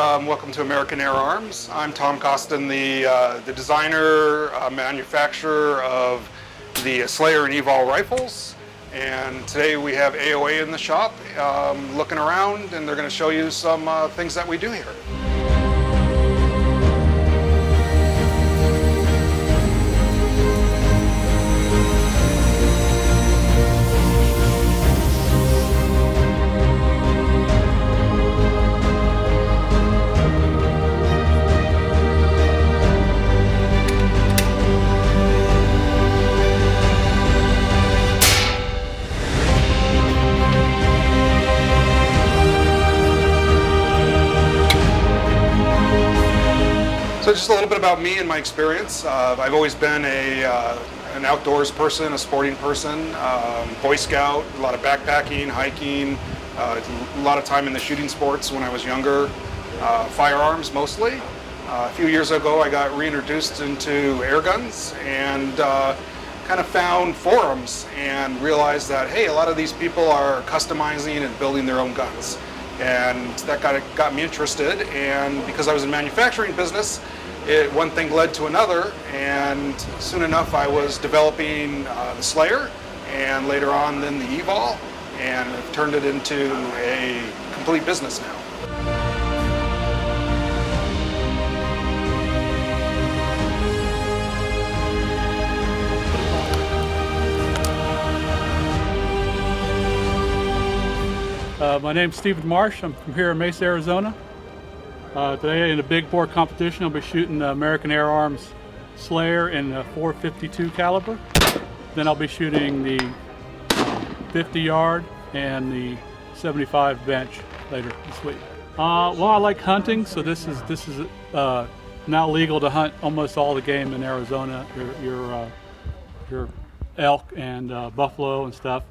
Welcome to American Air Arms. I'm Tom Costan, the designer, manufacturer of the Slayer and EVOL rifles. And today we have AAA in the shop looking around, and they're going to show you some things that we do here. So just a little bit about me and my experience. I've always been an outdoors person, a sporting person, Boy Scout, a lot of backpacking, hiking, a lot of time in the shooting sports when I was younger, firearms mostly. A few years ago I got reintroduced into air guns and kind of found forums and realized that, hey, a lot of these people are customizing and building their own guns. And that got me interested, and because I was in manufacturing business, one thing led to another, and soon enough I was developing the Slayer, and later on then the EVOL, and I've turned it into a complete business now. My name's Stephen Marsh. I'm from here in Mesa, Arizona. Today in a big bore competition, I'll be shooting the American Air Arms Slayer in a .452 caliber. Then I'll be shooting the 50-yard and the 75 bench later this week. Well, I like hunting, so this is now legal to hunt almost all the game in Arizona. Your elk and buffalo and stuff.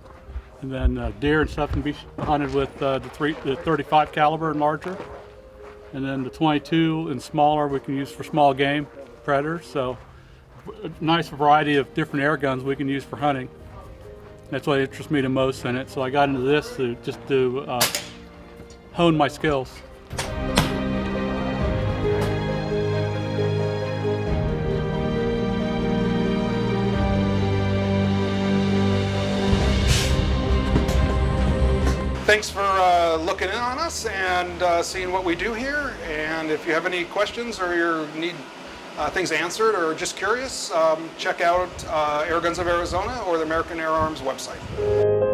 And then deer and stuff can be hunted with the 35 caliber and larger. And then the 22 and smaller we can use for small game predators. So a nice variety of different air guns we can use for hunting. That's what interests me the most in it. So I got into this to hone my skills. Thanks for looking in on us and seeing what we do here. And if you have any questions or you need things answered or just curious, check out Air Guns of Arizona or the American Air Arms website.